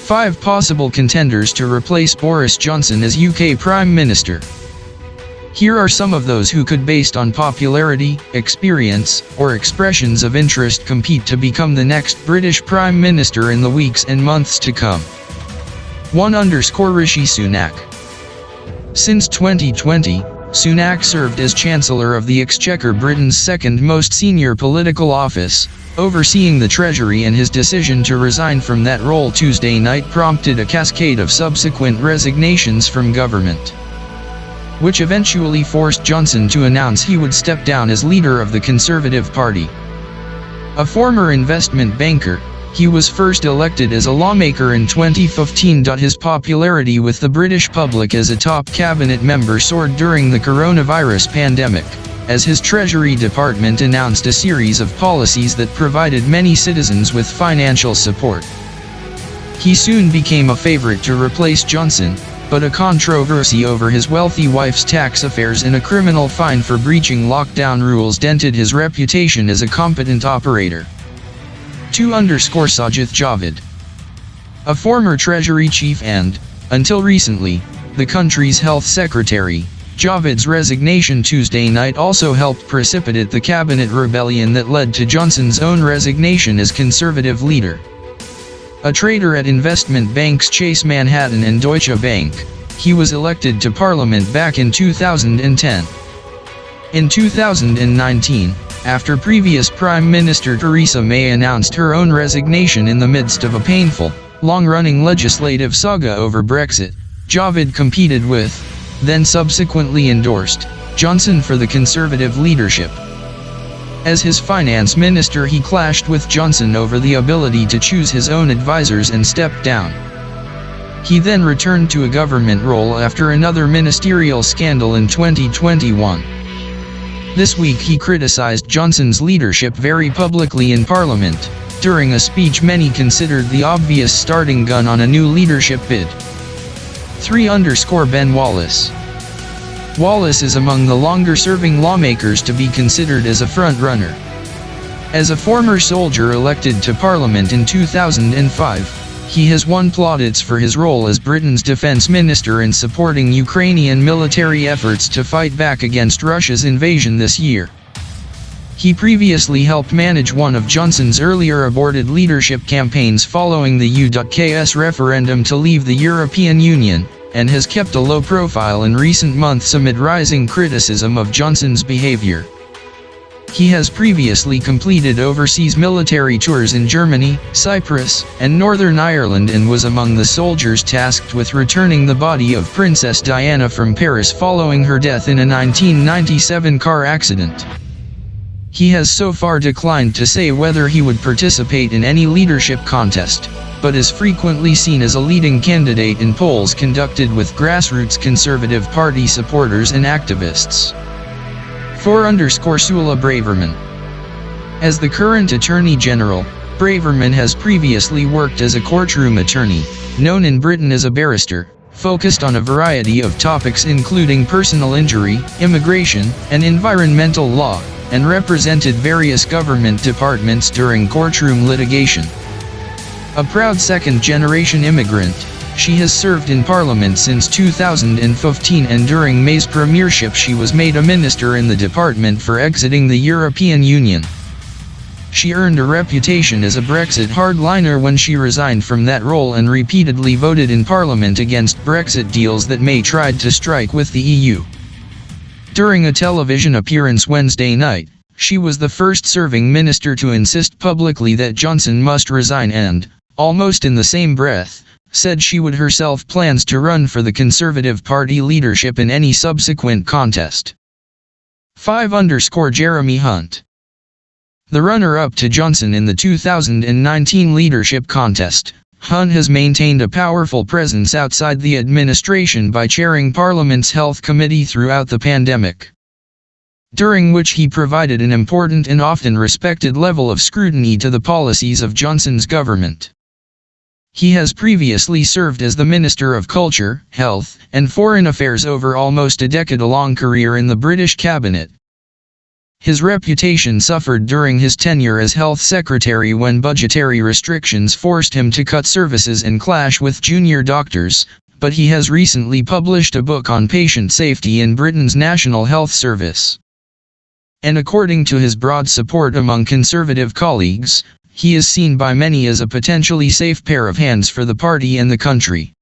5 possible contenders to replace Boris Johnson as UK Prime Minister. Here are some of those who could, based on popularity, experience, or expressions of interest, compete to become the next British Prime Minister in the weeks and months to come. 1. Rishi Sunak. Since 2020, Sunak served as Chancellor of the Exchequer, Britain's second most senior political office, overseeing the Treasury, and his decision to resign from that role Tuesday night prompted a cascade of subsequent resignations from government, which eventually forced Johnson to announce he would step down as leader of the Conservative Party. A former investment banker, he was first elected as a lawmaker in 2015. His popularity with the British public as a top cabinet member soared during the coronavirus pandemic, as his Treasury Department announced a series of policies that provided many citizens with financial support. He soon became a favorite to replace Johnson, but a controversy over his wealthy wife's tax affairs and a criminal fine for breaching lockdown rules dented his reputation as a competent operator. 2. Sajid Javid. A former Treasury chief and, until recently, the country's health secretary, Javid's resignation Tuesday night also helped precipitate the cabinet rebellion that led to Johnson's own resignation as Conservative leader. A trader at investment banks Chase Manhattan and Deutsche Bank, he was elected to Parliament back in 2010. In 2019, after previous Prime Minister Theresa May announced her own resignation in the midst of a painful, long-running legislative saga over Brexit, Javid competed with, then subsequently endorsed, Johnson for the Conservative leadership. As his finance minister, he clashed with Johnson over the ability to choose his own advisors and stepped down. He then returned to a government role after another ministerial scandal in 2021. This week he criticized Johnson's leadership very publicly in Parliament, during a speech many considered the obvious starting gun on a new leadership bid. 3. Ben Wallace. Wallace is among the longer-serving lawmakers to be considered as a front-runner. As a former soldier elected to Parliament in 2005, he has won plaudits for his role as Britain's defense minister in supporting Ukrainian military efforts to fight back against Russia's invasion this year. He previously helped manage one of Johnson's earlier aborted leadership campaigns following the UK referendum to leave the European Union, and has kept a low profile in recent months amid rising criticism of Johnson's behavior. He has previously completed overseas military tours in Germany, Cyprus, and Northern Ireland, and was among the soldiers tasked with returning the body of Princess Diana from Paris following her death in a 1997 car accident. He has so far declined to say whether he would participate in any leadership contest, but is frequently seen as a leading candidate in polls conducted with grassroots Conservative Party supporters and activists. 4. Braverman. As the current Attorney General, Braverman has previously worked as a courtroom attorney, known in Britain as a barrister, focused on a variety of topics including personal injury, immigration, and environmental law, and represented various government departments during courtroom litigation. A proud second-generation immigrant, she has served in Parliament since 2015, and during May's premiership she was made a minister in the department for exiting the European Union. She earned a reputation as a Brexit hardliner when she resigned from that role and repeatedly voted in Parliament against Brexit deals that May tried to strike with the EU. During a television appearance Wednesday night, she was the first serving minister to insist publicly that Johnson must resign and, almost in the same breath, said she would herself plans to run for the Conservative Party leadership in any subsequent contest. 5. Jeremy Hunt. The runner-up to Johnson in the 2019 leadership contest, Hunt has maintained a powerful presence outside the administration by chairing Parliament's Health Committee throughout the pandemic, during which he provided an important and often respected level of scrutiny to the policies of Johnson's government. He has previously served as the Minister of Culture, Health, and Foreign Affairs over almost a decade-long career in the British cabinet. His reputation suffered during his tenure as health secretary when budgetary restrictions forced him to cut services and clash with junior doctors, but he has recently published a book on patient safety in Britain's National Health Service. And according to his broad support among Conservative colleagues, he is seen by many as a potentially safe pair of hands for the party and the country.